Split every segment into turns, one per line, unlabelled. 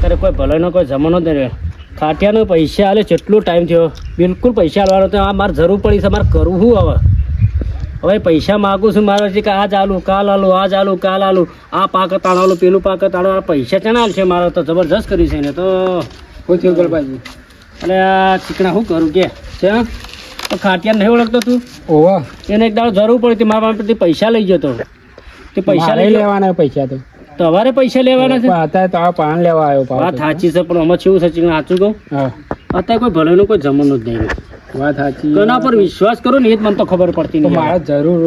અત્યારે કોઈ ભલાઈનો કોઈ જમાનો જ નહીં. ખાટિયાનો પૈસા આલે કેટલો ટાઈમ થયો, બિલકુલ પૈસા આલવાનો તો આ મારે જરૂર પડી છે, મારે કરવું શું હવે? હવે પૈસા માગું છું મારે કે આ ચાલુ કાલ આલું, આ ચાલુ કાલ આલું, આ પાક તાણાલું, પેલું પાક તાણો, પૈસા ચણાલ છે મારે તો જબરજસ્ત કરી છે ને. તો
શું થયું ગલબાજી?
અને આ ચીકણા શું કરું કે છે? તો ખાટિયા નહીં ઓળખતો તું?
ઓવા
એને એક દાડો જરૂર પડી હતી, મારા પાસેથી પૈસા લઈ ગયો તો. તે પૈસા લઈ
લેવાના પૈસા તો
તમારે પૈસા લેવાના છે?
અત્યારે તો આ પાન લેવા આવ્યો.
વાત સાચી છે, પણ આમાં કેવું છે ચીકણા, સાચું કહું
હા
અત્યારે કોઈ ભલાઈનું કોઈ જમાનું જ નહીં.
વાત સાચી.
કોના પર વિશ્વાસ કરો ને એ જ મને તો ખબર પડતી
તો
નહીં.
મારે જરૂર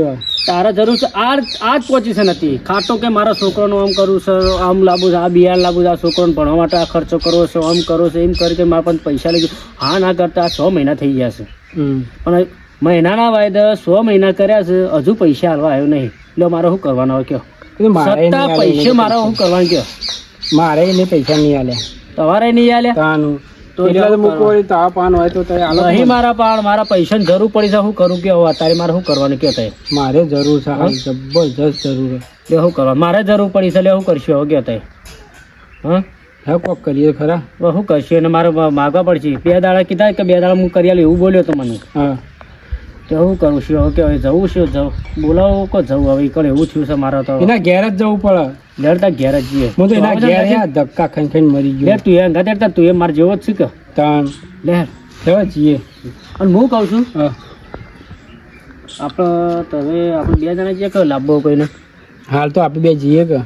તારા જરૂર છે આ જ પોઝિશન હતી. ખાટો કે મારા છોકરાનું આમ કરું છે, આમ લાવવું છે, આ બિયાર લાવવું છે, આ છોકરાને ભણવા માટે આ ખર્ચો કરવો છે, આમ કરો છે, એમ કરી કે મારા પણ પૈસા લઈ ગયો. હા ના કરતા આ 6 મહિના થઈ ગયા છે, પણ મહિનાના વાયદા 6 મહિના કર્યા છે, હજુ પૈસા હાલવા આવ્યો નહીં. એટલે મારે શું કરવાનું હોય કયો? સત્તા પૈસે મારે શું કરવાનું કયો?
મારે એને પૈસા નહીં આલ્યા.
તમારે નહીં આલ્યા
તાનું તો એટલે મૂકવો હોય તો આ પાન હોય તો તે આલો.
નહીં મારા પાણ, મારા પૈસાની જરૂર પડી છે, શું કરું કે અત્યારે મારે શું કરવાનું કયો? તય
મારે જરૂર છે, હા જબરજસ્ત જરૂર છે.
લે શું કરવાનું? મારે જરૂર પડી છે, લે શું કરશું હવે કયો? તય હા
હા કોક કરીએ ખરા.
હવે શું કરશું? એને મારે માગવા પડશે. 2 દાડા કીધા કે 2 દાડા હું કરી આલું એવું બોલ્યો તો મને.
હા
તો શું કરું છું હવે? કે હવે જવું છું, જવું બોલાવો કો જવું હવે? કરે એવું થયું છે મારે તો.
એના ઘેર જ જવું પડે.
લડતા ઘેર જ જઈએ.
હું તો એના ઘેર ધક્કા ખાઈ ખાઈને મરી
લે
ગયો.
તું એ ગધેડતા તું એ મારે જેવો જ છે કે
તાન
લે.
જવા જઈએ.
અને હું કહું છું
હા
આપણે તો હવે આપણે 2 જણા જઈએ કે લાવવો કોઈને?
હાલ તો આપણે બે જઈએ કે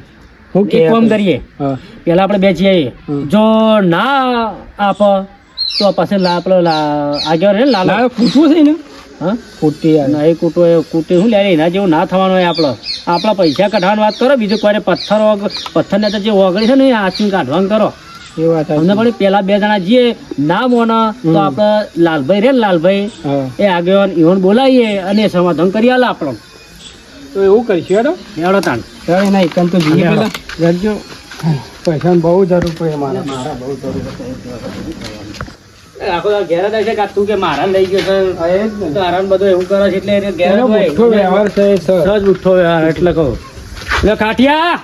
હું
એક કામ કરીએ,
હા
પેલા આપણે 2 જઈએ. જો ના આપ તો પછી આપણે આગળ ને લાલા
લાલ ફૂટવું છે ને.
હા
ફૂટી
ના એ કૂટો કૂટે શું લે એના જેવું ના થવાનું હોય. આપણા પૈસા કાઢવાની વાત કરો, બીજું કોઈ પથ્થરને તો જે ઓગળી છે ને એ આચી કાઢવાનું કરો.
એ વાત
અમને પણ પેલા 2 જણા જઈએ, ના મોના તો આપણે લાલભાઈ રે ને લાલભાઈ
હા
એ આગેવાન ઈવન બોલાવીએ અને સમાધાન કરી આલે આપણો.
તો એવું કરીશું હેડો.
એવડો તાણ
ચાલ એના એકમ તો જઈએ પેલા રાખજો. પૈસાની બહુ જરૂર પડે મારે.
મારા બહુ જરૂર આખો ઘેર જ છે કે તું કે મારા લઈ ગયો છે તારા બધું એવું કરે છે એટલે એને ઘેર જ હોય.
મોટો વ્યવહાર છે
સહજ ઉઠો વ્યવહાર એટલે કહું. એટલે ખાટિયા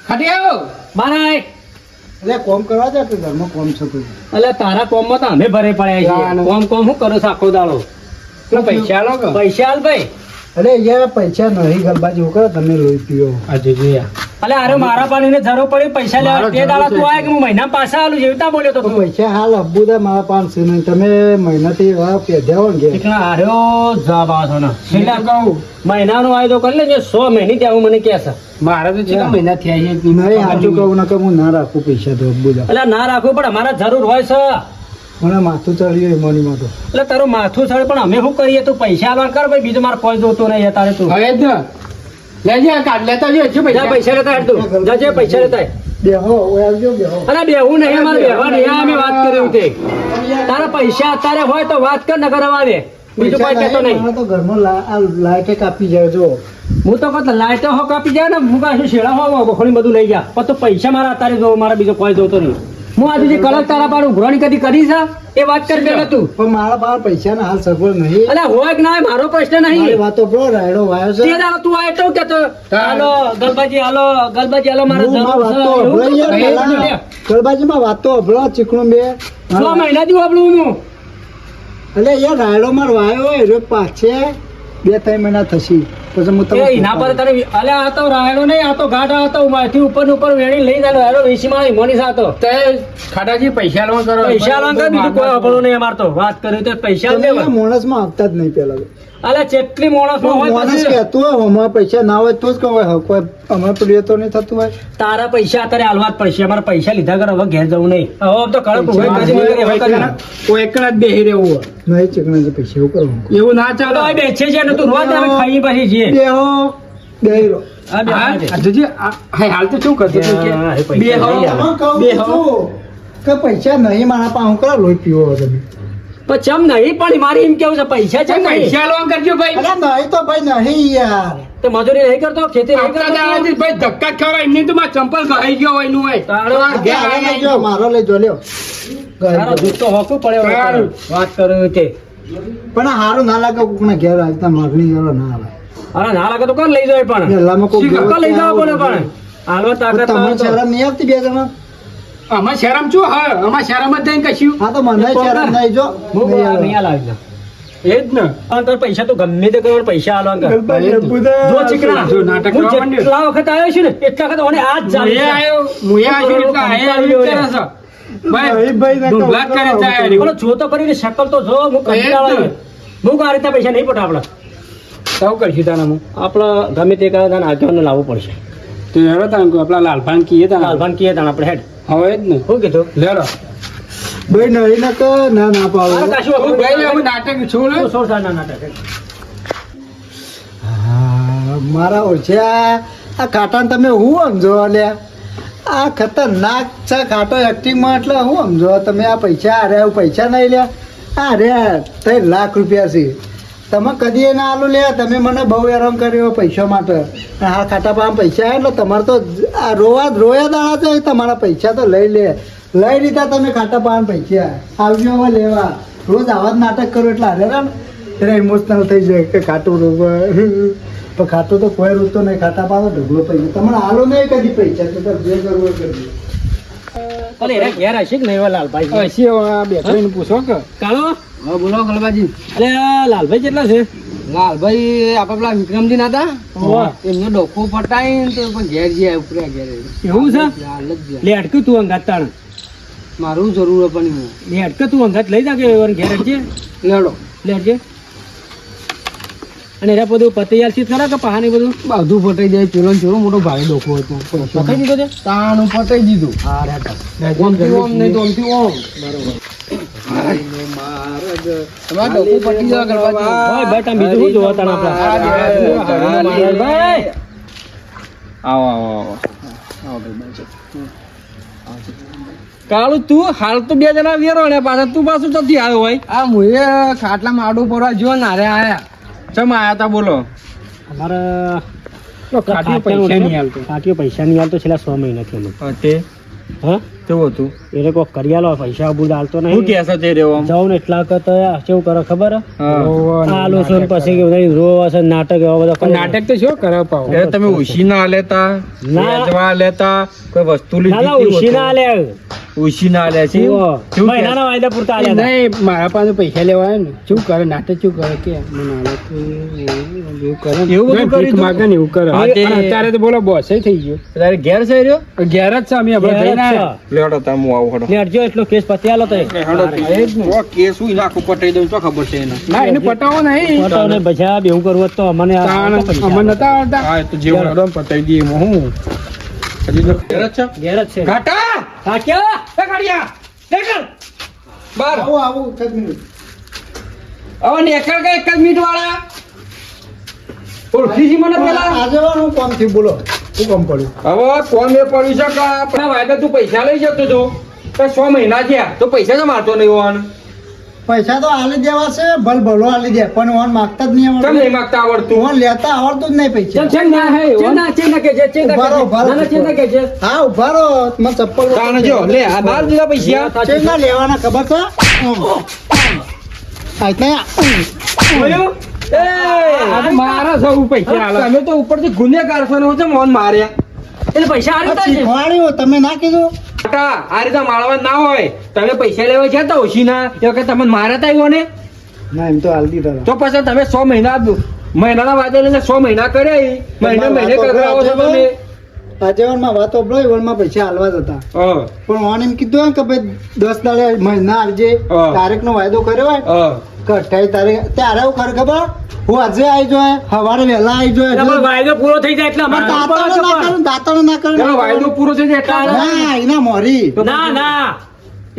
ખાટિયાઓ
મારા
એટલે કોમ કરવા દે કે ઘરમાં કોમ છે કોઈ.
એટલે તારા કોમમાં તો અમે ભરે પડ્યા છીએ. કોમ શું કરો છો આખો દાડો?
પૈસા લો કે
પૈસા હાલ ભાઈ.
અરે યાર પૈસા નહીં ગલબાજી હું કરો તમે લોહી પીઓ આજે જોયા.
અલે અરે મારા પાણીને જરૂર પડી પૈસા લેવા. તે દાડા તું આય કે હું મહિના પાછા આલું જેવી રીતના બોલ્યો તો તું.
પૈસા હાલ અબ્બુ દે મારા 500 નહીં તમે મહિનાથી પેધ્યા ને
એટલા હાર્યો જવાબ આવો છો ને એટલે
કહું
મહિનાનો વાયદો કરી લેજે. 100 મહિની ત્યાં મને કહે છે
મારા તો કેટલા મહિના થયા છે નહીં સાચું કહું ના કે હું ના રાખું પૈસા તો અબ્બુ દે.
એટલે ના રાખવું પણ અમારા જરૂર હોય છે.
મને માથું ચડ્યું મોની માં તો.
એટલે તારું માથું ચડે પણ અમે શું કરીએ? તું પૈસા આલવા કર ભાઈ, બીજું મારે કોઈ જોતું નહીં તારે. તું
હવે જ ને લેજે કાઢ લેતા જો છે
જા પૈસા લેતા હેડ તું જજે પૈસા લેતા.
બેહો આવજો બેહો.
અરે બેહું નહીં, અમારે બેહવા નહીં. અમે વાત કરી તે તારા પૈસા અત્યારે હોય તો વાત કર, નગર આવવા દે. બીજું કોઈ કહેતો નહીં.
તો ઘરમાં લાઈટે કાપી જાય જો.
હું તો કહું લાઈટો હો કાપી જાય ને હું કાશું શેડા હો બખોડી બધું લઈ જા. પણ તો પૈસા મારા અત્યારે જો, મારા બીજો કોઈ જોતો નહીં. હું આજે જે કલક તારા પર ઉઘરાણી કદી કરી છે એ વાત કરી પેલા તું.
પણ મારા પાસે પૈસા ના હાલ સગવડ નહીં.
અલે હોય કે ના હોય મારો પ્રશ્ન નહીં.
વાતો બ્રો રાયડો વાયો છે.
તે દાડો તું આયો તો કેતો હાલો ગલબાજી હાલો મારે જરૂર છે.
ગલબાજી માં વાતો અભળો ચીકણું બે
6 મહિના થી વાપરું હું.
એટલે યાર રાયડો માર વાયો હોય રે પાછે 2-3 મહિના થશે પછી હું
એ એના પર તને અલે આ તો રાયડો નહીં, આ તો ગાઢા હતો. માથી ઉપર ઉપર વેણી લઈ જાય રાયડો વેચીમાં મોની સાતો
તે ખાડાજી પૈસા લોન કરો.
પૈસા લોન કર, બીજું કોઈ અભળો નહીં અમાર તો. વાત કરી તો પૈસા દે.
માણસ માં આપતા જ નહીં પેલા.
અલે જેટલી માણસ હોય
માણસ કહેતું હોય હમણાં પૈસા ના હોય તો જ કહું કોઈ હમણાં પ્રિય તો નહીં થતું હોય.
તારા પૈસા અત્યારે હાલવા જ પડશે. અમારે પૈસા લીધા કર હવે ઘેર જવું નહીં. હવે તો કડક હોય
કોઈ એક જ બેહી રહેવું હોય નહીં ચીકણા પૈસા એવું કરવું એવું ના ચાલે.
તો બેસે છે ને તું રોજ અમે ખાઈ પછી જઈએ.
બેહો બેહી રહો. કે પૈસા નહીં મારા પાસે હું કરો લોહી પીવો તમે.
પણ ચમ નહીં પણ મારી એમ કેવું છે પૈસા છે નહીં.
પૈસા લોન કરજો ભાઈ. અરે નહીં તો ભાઈ નહીં યાર.
તો મજૂરી નહીં કરતો, ખેતી નહીં કરતો
ભાઈ ધક્કા ખાવા એમની તો ચંપલ ગહાઈ ગયો હોય નું હોય. મારો લઈ જો લ્યો.
તારો દૂધ તો હોકું પડે વાત કરું તે.
પણ હારું ના લાગે કોકના ઘેર આવતા માગણી કરો ના આવે.
અરે ના લાગે તો કોણ લઈ જાય પણ
પેલામાં કોઈ
લઈ જવા પડે પણ હાલવા તાકાત
તમને શરમ નહીં આવતી 2 જણા?
આમાં શરમ શું હા આમાં શરમ જ નહીં કશું
હા તો મને શરમ નહીં જો
હું નહીં લાવી દઉં.
એ જ ને
અને તારે પૈસા તો ગમે તે કરો પૈસા આલવા કર. જો ચીકણા
જો નાટક
હું
કરવા માંડ્યો.
જેટલા વખત આવ્યો છું ને એટલા વખત મને આ જ
મુએ
જાણ્યું છે.
આવ્યો એટલે આયા એમ કરે છે ભાઈ ડુંગલા કરે જાય
બોલો જો તો કરીને શકલ તો જો હું કંટાળો આવ્યો. હું આ રીતે પૈસા નહીં પટા આપણા
સૌ કરશું તાના હું
ગમે તે કરે તને આગેવાનને લાવવું પડશે.
તો હેરો તાન આપણા લાલભાન કીએ તાન
લાલભાન કીએ તને આપણે હેડ
હવે જ ને
શું કીધું
લેડો
ભાઈ નહીં ના તો ના ના પાડો
આ કાશું
હું ભાઈ અમે નાટક છોડ
શું સોળ સાલ ના નાટક હેડ.
હા, મારા ઓછા આ ખાટાને તમે હું સમજો અલ્યા આ ખતરનાક છે ખાટો એક્ટિંગમાં એટલે હું સમજો તમે આ પૈસા અરે પૈસા નહીં લ્યા અરે 3 લાખ રૂપિયા છે તમે કદી ના આલો લે તમે મને બહુ હેરાન કર્યો પૈસા માટે હા ખાટા પાસે પૈસા આવે એટલે તમારે તો આ રોયા દાડા છે તમારા પૈસા તો લઈ લીધા તમે ખાટા પાસે પૈસા આવજો હવે લેવા રોજ આવા જ નાટક કરો એટલે અરે ત્યારે ઇમોશનલ થઈ જાય કે ખાટું રોવા પણ ખાટું તો કોઈ રૂતો નહીં ખાટા પાસે ઢગલો પૈસા તમારે આલો નહીં કદી પૈસા તો જે કરવું એ કરજો
અરે એના ઘેર હશે કે નહીં એવા લાલભાઈ?
હસી બેઠીને પૂછો કે
કાળો
હા બોલો ગલબાજી.
અરે આ લાલભાઈ કેટલા છે?
લાલભાઈ આપણે પેલા વિક્રમજી ના હતા
હોવે.
એમનો ડોકો ફટાઈ તો પણ ઘેર ગયા ઉપરે ઘેર
એવું છે?
હાલ જ ગયા.
લે અટક તું અંગાત તાણ
મારું જરૂર પણ
લે અટક તું અંગાત લઈ જા કે એવાને ઘેર અટકે
લેડો
લે અટકે અને એના બધું પતૈયાર છે ખરા કે પહાની બધું
બધું ફટાઈ જાય પેલો ને પેલો મોટો ભારે ડોકો હતો
પતાઈ દીધો છે?
તાણું ફટાઈ દીધું
હા રે તા.
ઓમથી ઓમ નહીં તો ઓમથી ઓમ તમારા ડોકો પટી જવા ગલબાજી.
ઓય ભાઈ તમે બીજું શું જોવા તાણ આપણે? ભાઈ
આવો આવો આવો કાળુ તું હાલ તો 2 જણા વેરો ને પાછા તું પાછું નથી આવ્યો હોય આ મુએ ખાટલામાં આડો પડવા જો નારે આયા ચમ આયા તા બોલો
અમારે
કાઠીઓ પૈસા નહીં હાલતો.
કાઠીઓ પૈસા નહીં હાલતો છેલ્લા 6 મહિનાથી અમે.
તે
હા
કેવું હતું
એને કોક કરી આલો પૈસા બુદ હાલતો
શું
નહીં
કે તે રેવો આમ
જાઉં ને એટલા કરતા કેવું કરે ખબર હે?
હા.
આલો છો ને પછી કે નહીં રોવા છે નાટક એવા બધા કરે.
નાટક તો શું કરે પાવ
એ તમે ઉશી ના લેતા
ના.
વેચવા લેતા કોઈ વસ્તુ
ના ના ઉશી ના લે
ઉશી ના લે છે
ઓહો.
શું કે?
મહિનાના વાયદા પૂરતા આલ્યા હતા.
નહીં મારા પાસે પૈસા લેવા આવ્યા ને શું કરે નાટક શું કરે કે મને હાલે તો એવું કરે ને.
એવું બધું
ભીખ
કર્યું તું?
માગે ને એવું કરે
હા, તે-
પણ અત્યારે તો બોલો બોસ થઈ ગયો
તારે ઘેર છે રહ્યો
ઘેર જ છે અમે આપણે
ઘેર જ
જઈને
છે.
આવ્યા.
લેડો તા હું આવું હડો
ને અડજો એટલો કેસ પતી આલો તો
કેસ હું નાખું પટાઈ દઉં તો ખબર છે એને
ના એને પટાવો નહીં
પટાવને બજા બેહું કરવું હોત તો અમને આ
તાણ
પૈસા
અમને નતા આવડતા
હા એ તો જેવું હડો પટાઈ દઈએ એમાં હું હજી તો ઘેર જ છે
ઘેર જ છે
ઘાટા
હા ક્યાં?
એ કાઢિયા નેકળ બાર
આવું એક જ મિનિટ
હવે નેકળ કે 1 જ મિનિટ વાળા ઓળખી છી મને પેલા
આજવાનું કામ થી બોલો શું કામ પડ્યું
હવે કોણ મેં પડી શકે આપણા વાયદા તું પૈસા લઈ જતો છો તો 6 મહિના થયા તો પૈસા તો મારતો નહીં હોવાનું
પૈસા તો આલી દેવા છે ભલો આલી દે પણ ઓન માગતા જ નહીં
કેમ
આવડતું
નહીં માગતા આવડતું
ઓન લેતા આવડતું જ નહીં પૈસા
ચેન્ના કે છે
ઉભા રહો, ઉભા રહો.
ના ના ચેન્ના કે છે
હા ઉભા રહો મને ચપ્પલ
તાણ જો લે આ બાર દીધા પૈસા
ચેના લેવાના ખબર છે
જોયું?
આ તો મારા સૌ પૈસા હાલે.
તમે તો ઉપરથી ગુનેગાર છો ને હું તો મોન માર્યા
એટલે પૈસા આ રીતે છે
શીખવાડ્યું તમે ના કીધું
કાકા, આ રીતે મારવા ના હોય તમે પૈસા લેવા ગયા તા ઓછી ના એ વખત તમે માર્યા તા ઈવોને?
ના એમ તો હાલ દીધા
તો પછી તમે 6 મહિનાના વાદે લઈને 6 મહિના કર્યા ઈ. મહિને કરાવો છો તમે
આજેવનમાં વાતો બોલમાં પૈસા હાલવા જ હતા
હા,
પણ ઓન એમ કીધું હોય કે ભાઈ 10 દાડે મહિના આવજે
હા.
તારીખ નો વાયદો કર્યો હોય
હા.
કે 28 તારીખ ત્યારે એવું ખરે ખબર હું આજે આવી જોઈએ સવારે વહેલા આવી જોઈએ
એટલે અમારો વાયદો પૂરો થઈ જાય એટલે અમારે
દાંતણો ના
પેલો
કરું
વાયદો પૂરો થઈ જાય એટલા
ના એના મોરી
ના ના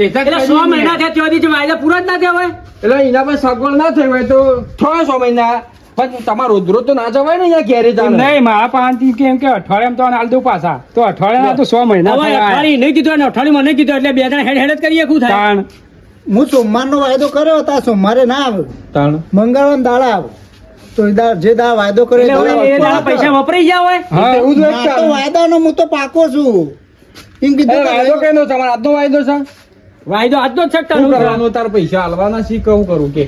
એટલા
એટલે 6 મહિના થયા ત્યાંથી જે વાયદા પૂરા જ ના થયા હોય
એટલે એના પર સગવડ ના થઈ હોય તો 6 મહિના પણ તમારો રોજ તો ના જવાય ને અહીંયા ઘેરે જાણે.
નહીં મારા પાસેથી કેમ કે અઠવાડિયામાં તો હાલ દઉં પાછા તો અઠવાડિયા તો 100 મહિના
હવે
થયા.
અઠવાડિયે નહીં કીધું અને અઠવાડિયામાં નહીં કીધું એટલે બે જણા હેડ હેડ જ કરીએ શું થાય
તાણ
હું સોમવારનો વાયદો કર્યો હતા સોમવારે ના આવ્યો
તાણ
મંગળવાર દાડા આવ્યો તો જે દાડા વાયદો કર્યો
એટલે હવે એ દાડા પૈસા વપરાઈ ગયા હોય
હા એવું જ હોય
ના તો
તાણ.
વાયદાનો હું તો પાકો છું એમ કીધું
અરે વાયદો
કે
કેનો તમારો આજનો વાયદો છે
વાયદો આજનો જ છે
શું કરવાનું તાર પૈસા હાલવાના શી કહું કરું કે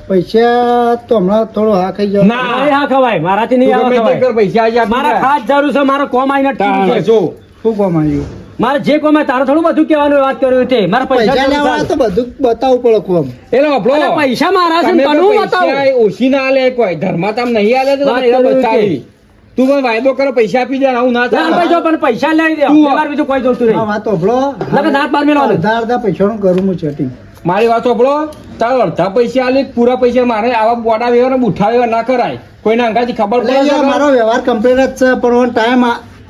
પૈસા તો હમણાં થોડો હા ખાઈ જાવ
ના.
હા ખવાય મારાથી નહીં
તું
આવે
ગમે તે
ખવાય
કર, પૈસા આજે આપી
મારા
દે.
ખાસ જરૂર છે મારો કોમ આઈને અટકી
તાણ.
ગયો છે.
જો
શું કોમ આવ્યું
મારે જે કોઈ મેં તારે થોડું બધું કહેવાનું વાત કર્યું તે મારા
પૈસા
પૈસા
લેવા તો બધું બતાવવું પડે કોમ.
એટલે આપણો
અરે પૈસા મારા છે
તમે
ને
તો
તને હું
પૈસા
બતાવું
ઓછી ના આલે કોઈ ધર્મા તામ નહીં આલે તો
વાત
તમે એવા
કર્યું
બતાવી તું મને વાયદો કરો પૈસા આપી દે આવું ના
ના, ભાઈ જો
થાય
પણ પૈસા લઈ દે
તું-
વ્યવહાર બીજું કોઈ જોતું
આ
નહીં
વાત હોભળો.
ના, દાંત બાર મેળવાનો.
અડધા પૈસાનું કરું હું setting.
મારી વાત સાંભળો તારે અડધા પૈસા આલે પૂરા પૈસા મારે આવા બોડા વેવા ને બુઠ્ઠા વેવા ના કરાય કોઈના અંગાથી ખબર
એટલે
પડે
યાર મારો વ્યવહાર complete જ છે પણ ટાઈમ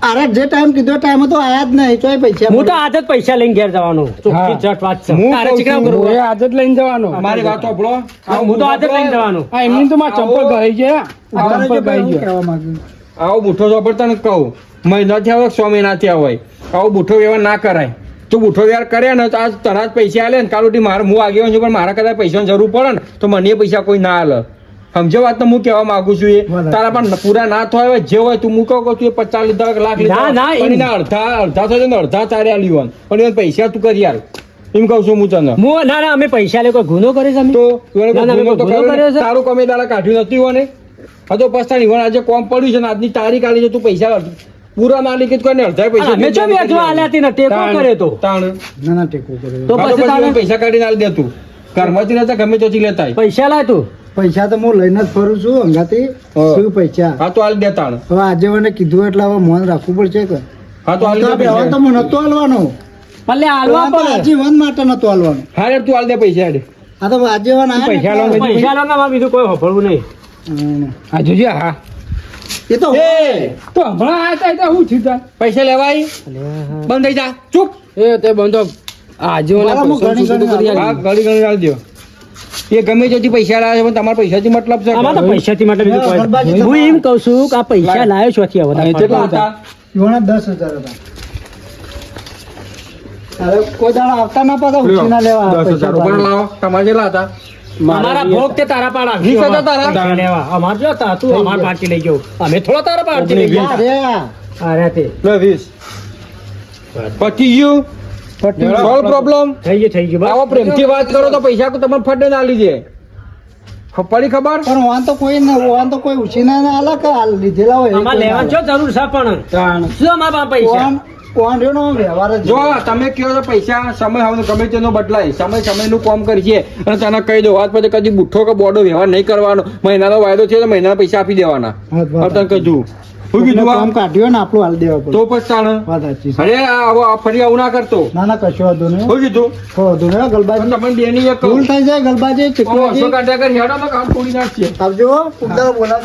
અરે જે ટાઈમ કીધો ટાઈમ તો આયા જ નહીં તોય પૈસા
હું તો આજ જ પૈસા લઈને ઘેર જવાનું ચોખ્ખી ચટ વાત છે
હું
તારે
કહું
ચીકણા
છું,
કરવું
એ આદત લઈને જવાનો
મારી વાત સાંભળો
હું તો આજ જ લઈને જવાનું
હા એમની તો મારા ચંપલ ગઈ છે
મારે
ચંપલ
જે
ગઈ
હું
છે
કહેવા માંગુ.
આવો બુઠ્ઠો ચોપડ તને કહું મહિના થયા હોય 100 મહિના થયા હોય આવો બુઠ્ઠો વ્યવહાર ના કરાય તું બુઠ્ઠો વ્યવહાર કરે ને તો આજ તરત પૈસા આલે ને કાલ મારે હું આગેવાન છું પણ મારા કદાચ પૈસાની જરૂર પડે ને તો મને એ પૈસા કોઈ ના આલે સમજો વાત તો હું કહેવા માંગુ છું એ
બરાબર.
તારા પણ પૂરા ના થયા હોય જે હોય તું મૂકો કે તું 50 લીધા લાખ લીધા
ના,
પણ
એમ.
એના અડધા થશે ને અડધા તારે આલી હોય પણ એને પૈસા તું કરી યાર એમ કહું છું હું તને
હું ના ના અમે પૈસા લે કોઈ ગુનો કરે છે અમે
તો ઈવોને
ના, ના,
ગુનો તો
ગુનો
કર્યો ને.
કર્યો છે.
તારું કમે દાડા કાઢ્યું નથી હોય ને હા તો પસ્તાની ઈવોને આજે કોમ પડ્યું છે ને આજની તારીખ આલી છે તું પૈસા પૂરા ના લીધી તો કોઈને અડધા પૈસા
અમે ચો વેચવા આલ્યા હતી ને ટેકો કરે તો
તાણ
ના ના ટેકો કર્યો.
તો
હા તો
પછી
પછી
તારે
એને પૈસા કાઢીને આલી દે તું ઘરમાંથી લેતા ગમે ત્યાંથી લેતા આય.
પૈસા લાય તું
પૈસા તો હું લઈને જ ફરું છું અંગાથી.
હા.
શું પૈસા
હા તો આલી દે તાણ
હવે આજે મને કીધું એટલે હવે મોન રાખવું પડશે કે
હા તો આલી
તો
દે
વ્યવહાર તો
પૈસા
હું નતો હાલવાનો
ભલે હાલવા
વ્યવહાર તો
પડે
આજીવન માટે નતો હાલવાનો.
હા યાર તું આલી દે પૈસા હેડ.
આ તો આજીવન આયા ને
પૈસા લો
એટલે-
ને.
પૈસા લો ને મારે બીજું કોઈ હોભળવું નહીં
હમ.
હા જોજે હા
એ તો
એ
તો હમણાં આયા તા હું થયું તા?
પૈસા લેવાય બંધ થઈ જા ચૂપ
એ તે બંધો આજીવનના
મારા મું
પૈસાનું
ઘણી
શું કરી
હા
આલી?
ઘડી ઘડી આલી દો એ ગમે ત્યાંથી પૈસા લાવે છે પણ તમારા પૈસાથી મતલબ છે
આમાં તો પૈસાથી માટે બીજું કોઈ
ગણબાજી
નહીં. હું એમ કહું છું કે આ પૈસા લાવ્યો છો થી હવે
હા,
કેટલા હતા
યોના 10,000 હતા. અરે કોઈ દાડા આવતા ના પાછા ઉછીના લેવા
10,000 રૂપિયા લાવો તમારે કેટલા હતા
અમારા ભોગ તે તારા પાડા
20,000 તારા?
પૈસા લેવા અમાર જો તા તું અમાર પાર્ટી લઈ ગયો અમે થોડા તારા પાર્ટી લઈ ગયા
અરે
અરે તે
લે 20 પતી ગયું સોલ્વ પ્રોબ્લેમ
થઈ ગયું
આવો
બસ
પ્રેમથી વાત કરો તો પૈસા તમને ફટે ના લીધે પડી ખબર
પણ વાન તો કોઈ ને વાન તો કોઈ ઉછીના ના આલા કે આ લીધેલા હોય
અમાર લેવાની છો જરૂર છે પણ
તાણ.
શું અમારા પૈસા
વાન વાન રહ્યો નો વ્યવહાર જ
જો તમે કહો છો પૈસા સમય હવે ગમે તેનો બદલાય સમયનું કામ કરીએ અને તને કહી દો વાત પછી કદી બુઠ્ઠો કે બોડો વ્યવહાર નહીં કરવાનો મહિનાનો વાયદો છે તો મહિનાના પૈસા આપી દેવાના
વાત
હવે તને કીધું શું કીધું
કામ
આ?
કાઢ્યો ને આપણું હાલ દેવા પડે
તો પછી તાણે
વાત સાચી છે
અરે આ ફરી આવું ના કરતો
ના ના કશો વાંધો નહીં
શું કીધું
કહો વાંધો નહીં ગલબાજી
તમને બેની એક
ભૂલ થઈ જાય ગલબાજી
અસો
ચીકવાજી
કાઢ્યા કરી હેડો તો કામ તોડી નાખશે
આવજો ઉદ્ધાર બોલા